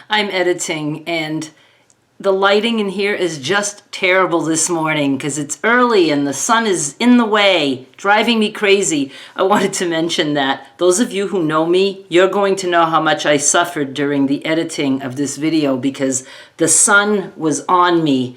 I'm editing and the lighting in here is just terrible this morning because it's early and the sun is in the way, driving me crazy. I wanted to mention that. Those of you who know me, you're going to know how much I suffered during the editing of this video because the sun was on me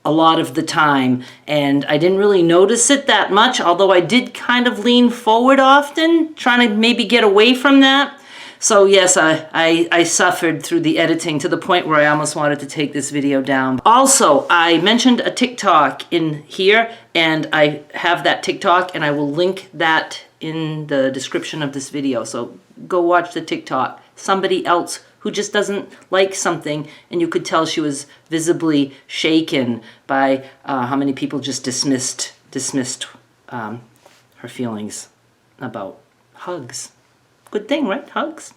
a lot of the time and I didn't really notice it that much, although I did kind of lean forward often, trying to maybe get away from that. So yes, I suffered through the editing to the point where I almost wanted to take this video down. Also, I mentioned a TikTok in here, and I have that TikTok, and I will link that in the description of this video. So go watch the TikTok. Somebody else who just doesn't like something, and you could tell she was visibly shaken by how many people just dismissed her feelings about hugs. Good thing, right? Hugs?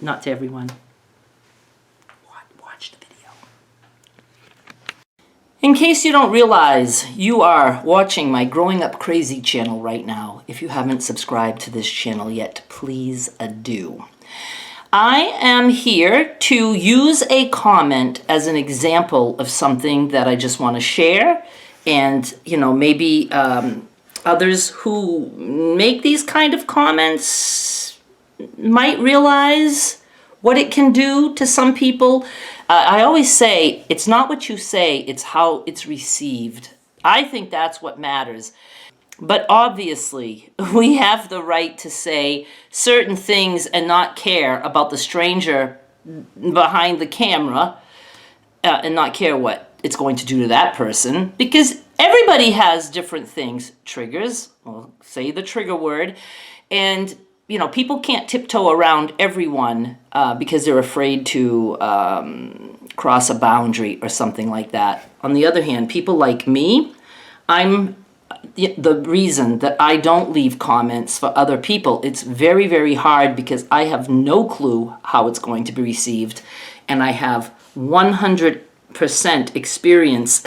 Not to everyone. Watch the video. In case you don't realize, you are watching my Growing Up Crazy channel right now. If you haven't subscribed to this channel yet, please do. I am here to use a comment as an example of something that I just want to share. And, you know, maybe others who make these kind of comments might realize what it can do to some people. I always say, it's not what you say, it's how it's received. I think that's what matters. But obviously, we have the right to say certain things and not care about the stranger behind the camera and not care what it's going to do to that person, because everybody has different things, triggers, well, say the trigger word, and you know, people can't tiptoe around everyone because they're afraid to cross a boundary or something like that. On the other hand, people like me, I'm the reason that I don't leave comments for other people. It's very, very hard because I have no clue how it's going to be received, and I have 100% experience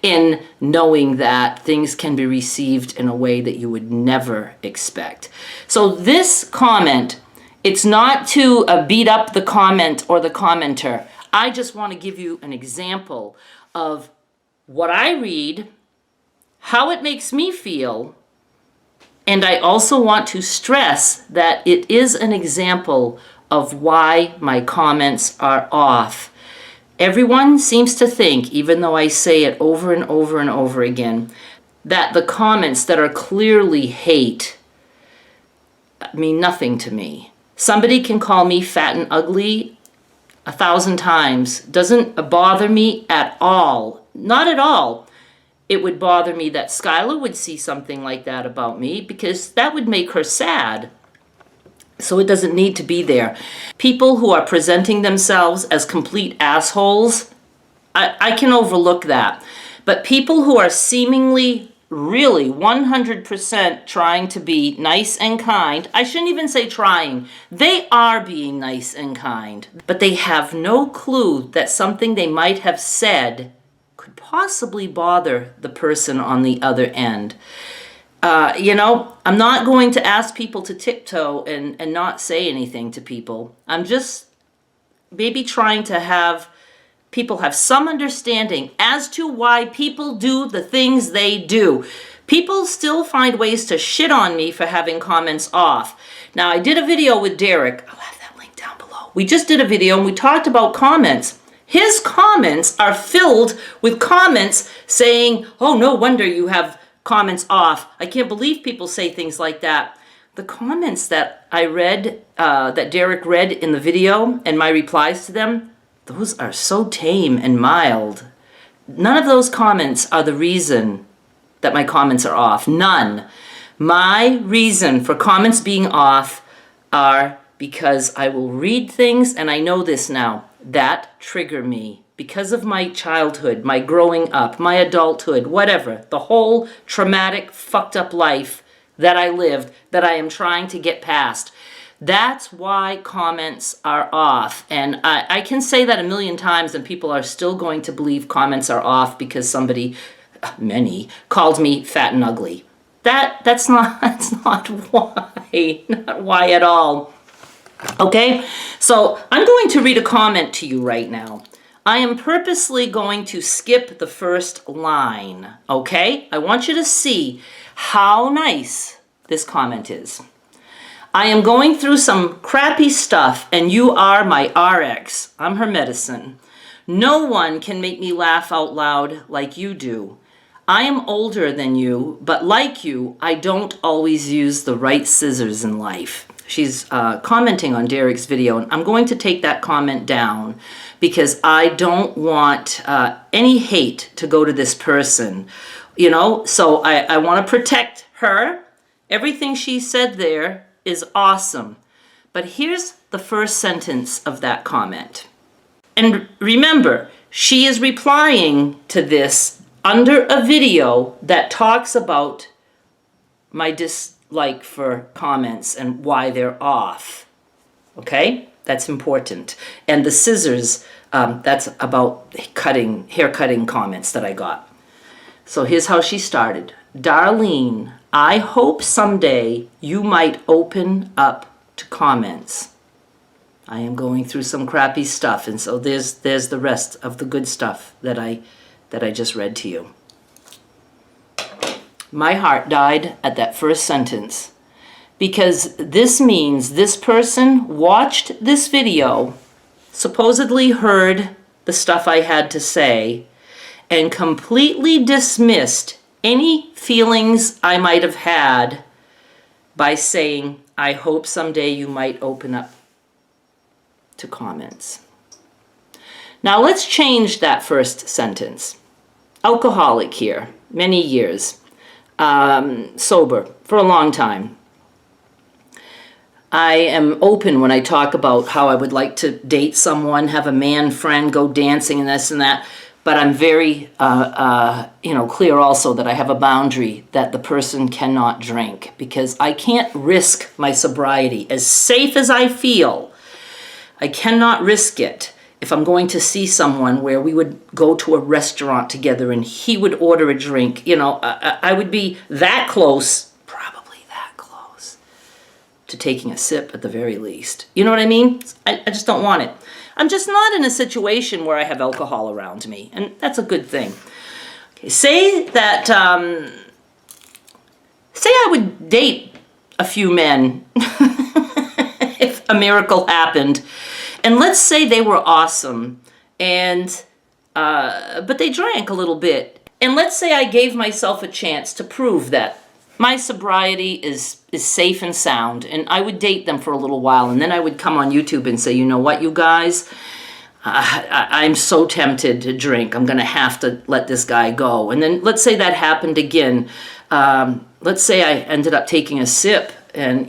in knowing that things can be received in a way that you would never expect. So this comment, it's not to beat up the comment or the commenter. I just want to give you an example of what I read, how it makes me feel, and I also want to stress that it is an example of why my comments are off. Everyone seems to think, even though I say it over and over and over again, that the comments that are clearly hate mean nothing to me. Somebody can call me fat and ugly 1,000 times. Doesn't bother me at all. Not at all. It would bother me that Skylar would see something like that about me because that would make her sad. So it doesn't need to be there. People who are presenting themselves as complete assholes, I can overlook that. But people who are seemingly really 100% trying to be nice and kind, I shouldn't even say trying, they are being nice and kind, but they have no clue that something they might have said could possibly bother the person on the other end. You know, I'm not going to ask people to tiptoe and not say anything to people. I'm just maybe trying to have people have some understanding as to why people do the things they do. People still find ways to shit on me for having comments off. Now, I did a video with Derek. I'll have that link down below. We just did a video and we talked about comments. His comments are filled with comments saying, oh, no wonder you have comments off. I can't believe people say things like that. The comments that I read, that Derek read in the video and my replies to them, those are so tame and mild. None of those comments are the reason that my comments are off. None. My reason for comments being off are because I will read things, and I know this now, that trigger me. Because of my childhood, my growing up, my adulthood, whatever, the whole traumatic, fucked up life that I lived, that I am trying to get past. That's why comments are off. And I can say that a million times and people are still going to believe comments are off because somebody, many, called me fat and ugly. That's not why, not why at all. Okay, so I'm going to read a comment to you right now. I am purposely going to skip the first line, okay? I want you to see how nice this comment is. I am going through some crappy stuff and you are my RX. I'm her medicine. No one can make me laugh out loud like you do. I am older than you, but like you, I don't always use the right scissors in life. She's commenting on Derek's video, and I'm going to take that comment down because I don't want any hate to go to this person, you know? So I want to protect her. Everything she said there is awesome. But here's the first sentence of that comment. And remember, she is replying to this under a video that talks about my dislike for comments and why they're off. Okay? That's important. And the scissors, that's about hair cutting comments that I got. So here's how she started. Darlene, I hope someday you might open up to comments. I am going through some crappy stuff, and so there's the rest of the good stuff that I just read to you. My heart died at that first sentence because this means this person watched this video, supposedly heard the stuff I had to say, and completely dismissed any feelings I might have had by saying, I hope someday you might open up to comments. Now let's change that first sentence. Alcoholic here, many years, sober for a long time. I am open when I talk about how I would like to date someone, have a man friend, go dancing and this and that. But I'm very, clear also that I have a boundary that the person cannot drink because I can't risk my sobriety. As safe as I feel, I cannot risk it if I'm going to see someone where we would go to a restaurant together and he would order a drink. You know, I would be that close, probably that close, to taking a sip at the very least. You know what I mean? I just don't want it. I'm just not in a situation where I have alcohol around me, and that's a good thing. Okay, say that, say I would date a few men if a miracle happened, and let's say they were awesome, and but they drank a little bit, and let's say I gave myself a chance to prove that my sobriety is safe and sound, and I would date them for a little while, and then I would come on YouTube and say, you know what, you guys, I'm so tempted to drink. I'm going to have to let this guy go. And then let's say that happened again. Let's say I ended up taking a sip and,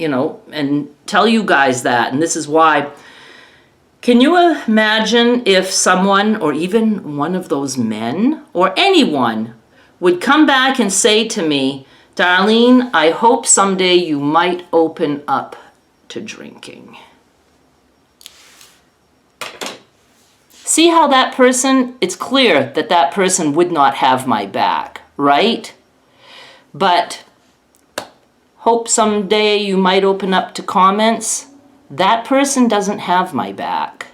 and tell you guys that, and this is why. Can you imagine if someone, or even one of those men, or anyone, would come back and say to me, Darlene, I hope someday you might open up to drinking. See how that person, it's clear that that person would not have my back, right? But hope someday you might open up to comments. That person doesn't have my back.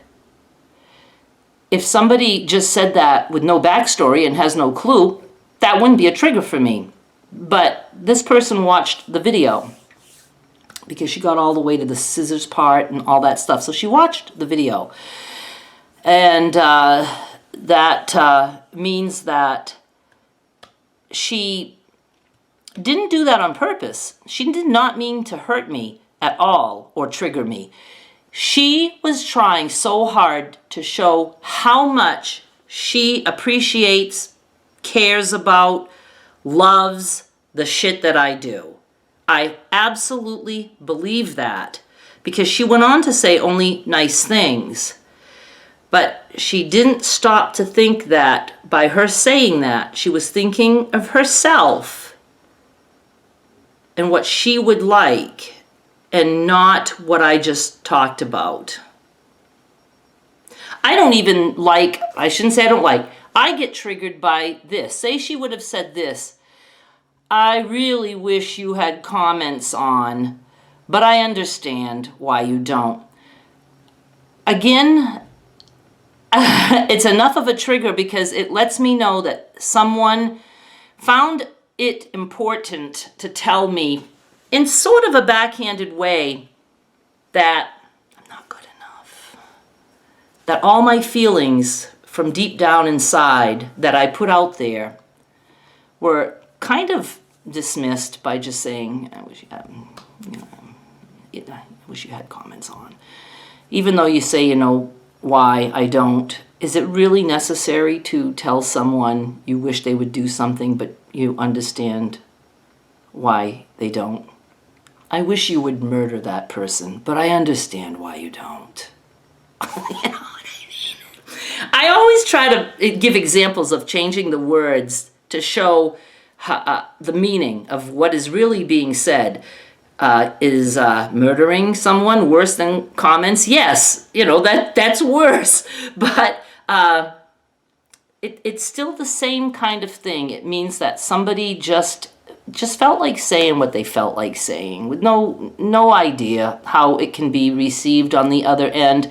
If somebody just said that with no backstory and has no clue, that wouldn't be a trigger for me. But this person watched the video because she got all the way to the scissors part and all that stuff. So she watched the video. And that means that she didn't do that on purpose. She did not mean to hurt me at all or trigger me. She was trying so hard to show how much she appreciates, cares about, loves the shit that I do. I absolutely believe that because she went on to say only nice things. But she didn't stop to think that by her saying that, she was thinking of herself and what she would like and not what I just talked about. I don't even like, I shouldn't say I don't like, I get triggered by this. Say she would have said this, I really wish you had comments on, but I understand why you don't. again, it's enough of a trigger because it lets me know that someone found it important to tell me in sort of a backhanded way that I'm not good enough. That all my feelings from deep down inside that I put out there were kind of dismissed by just saying, I wish you had comments on. Even though you say, why I don't, is it really necessary to tell someone you wish they would do something, but you understand why they don't? I wish you would murder that person, but I understand why you don't. You know what I mean? I always try to give examples of changing the words to show the meaning of what is really being said. Is murdering someone worse than comments? Yes, that's worse. But it's still the same kind of thing. It means that somebody just felt like saying what they felt like saying with no idea how it can be received on the other end.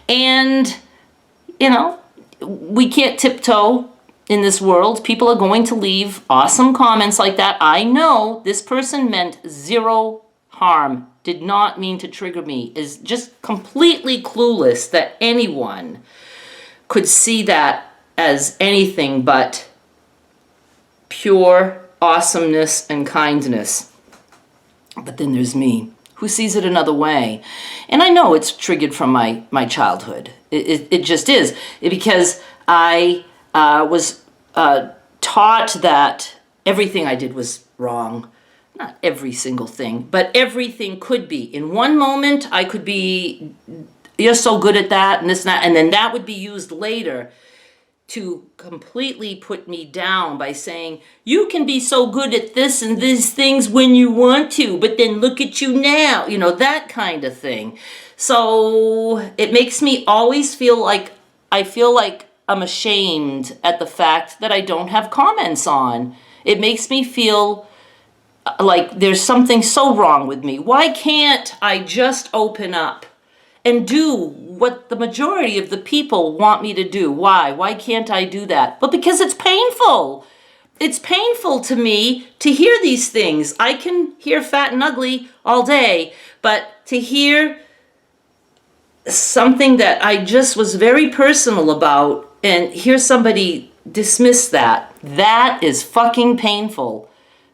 And, we can't tiptoe in this world. People are going to leave awesome comments like that. I know this person meant zero harm, did not mean to trigger me, is just completely clueless that anyone could see that as anything but pure awesomeness and kindness. But then there's me, who sees it another way. And I know it's triggered from my childhood. It just is. Because I was taught that everything I did was wrong. Not every single thing, but everything could be. In one moment, I could be, you're so good at that, and this and that, and then that would be used later to completely put me down by saying, you can be so good at this and these things when you want to, but then look at you now, that kind of thing. So it makes me always feel like I'm ashamed at the fact that I don't have comments on. It makes me feel like there's something so wrong with me. Why can't I just open up and do what the majority of the people want me to do? Why? Why can't I do that? Well, because it's painful. It's painful to me to hear these things. I can hear fat and ugly all day, but to hear something that I just was very personal about and hear somebody dismiss that is fucking painful.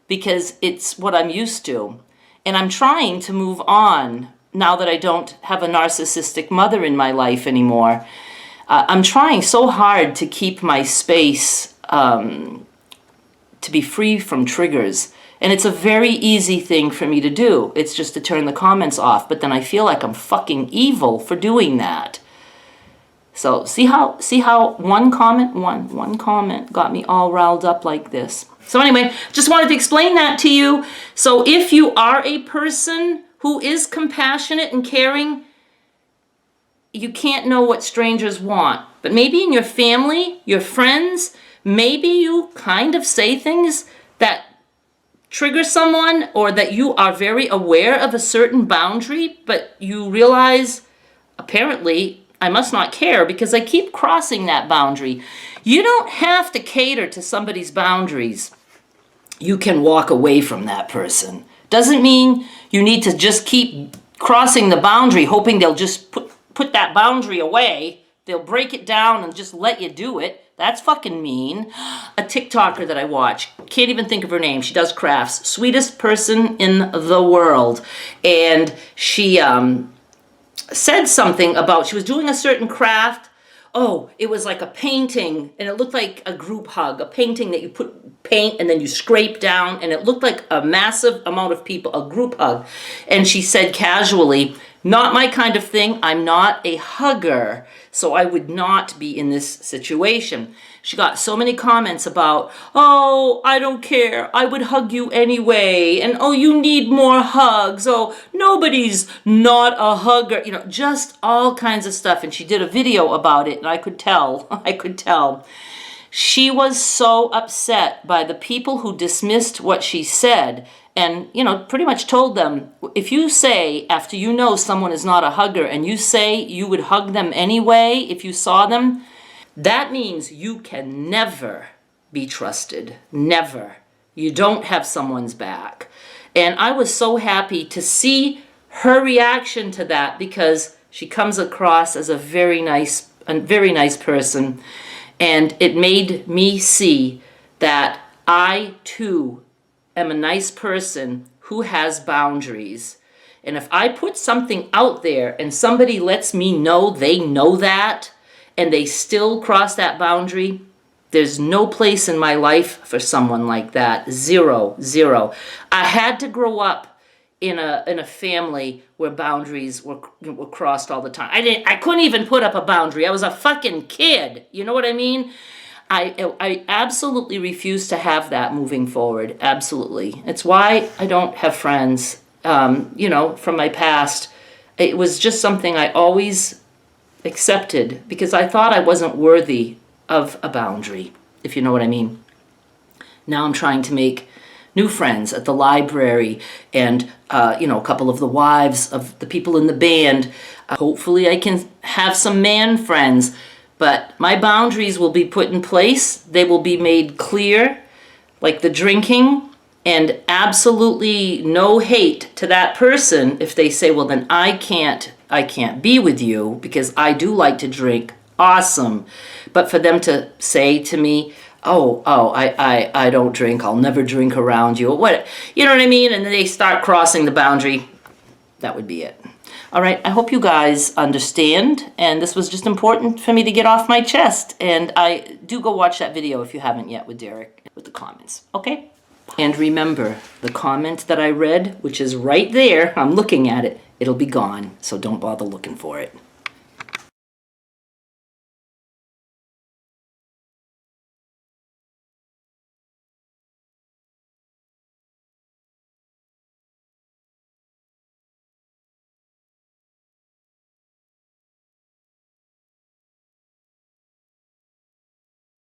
Because it's what I'm used to. And I'm trying to move on now that I don't have a narcissistic mother in my life anymore. I'm trying so hard to keep my space to be free from triggers. And it's a very easy thing for me to do. It's just to turn the comments off. But then I feel like I'm fucking evil for doing that. So see how one comment got me all riled up like this. So anyway, just wanted to explain that to you. So if you are a person who is compassionate and caring, you can't know what strangers want. But maybe in your family, your friends, maybe you kind of say things that trigger someone or that you are very aware of a certain boundary, but you realize, apparently, I must not care because I keep crossing that boundary. You don't have to cater to somebody's boundaries. You can walk away from that person. Doesn't mean you need to just keep crossing the boundary, hoping they'll just put that boundary away. They'll break it down and just let you do it. That's fucking mean. A TikToker that I watch, can't even think of her name. She does crafts. Sweetest person in the world. And she said something about, she was doing a certain craft. Oh, it was like a painting, and it looked like a group hug, a painting that you put paint and then you scrape down, and it looked like a massive amount of people, a group hug. And she said casually, not my kind of thing. I'm not a hugger, so I would not be in this situation. She got so many comments about, oh, I don't care. I would hug you anyway. And, oh, you need more hugs. Oh, nobody's not a hugger. Just all kinds of stuff. And she did a video about it, and I could tell. She was so upset by the people who dismissed what she said and, pretty much told them, if you say, after you know someone is not a hugger, and you say you would hug them anyway if you saw them, that means you can never be trusted. Never. You don't have someone's back. And I was so happy to see her reaction to that, because she comes across as a very nice person. And it made me see that I too am a nice person who has boundaries. And if I put something out there and somebody lets me know they know that, and they still cross that boundary, there's no place in my life for someone like that. Zero. I had to grow up in a family where boundaries were crossed all the time. I couldn't even put up a boundary. I was a fucking kid. You know what I mean? I absolutely refuse to have that moving forward. Absolutely. It's why I don't have friends, from my past. It was just something I always accepted because I thought I wasn't worthy of a boundary, if you know what I mean. Now I'm trying to make new friends at the library and, a couple of the wives of the people in the band. Hopefully I can have some man friends. But my boundaries will be put in place. They will be made clear, like the drinking, and absolutely no hate to that person if they say, well, then I can't be with you because I do like to drink. Awesome. But for them to say to me, I don't drink, I'll never drink around you, or what, you know what I mean? And then they start crossing the boundary, that would be it. All right, I hope you guys understand, and this was just important for me to get off my chest. And I do go watch that video if you haven't yet with Derek, with the comments, okay? And remember, the comment that I read, which is right there, I'm looking at it, it'll be gone, so don't bother looking for it.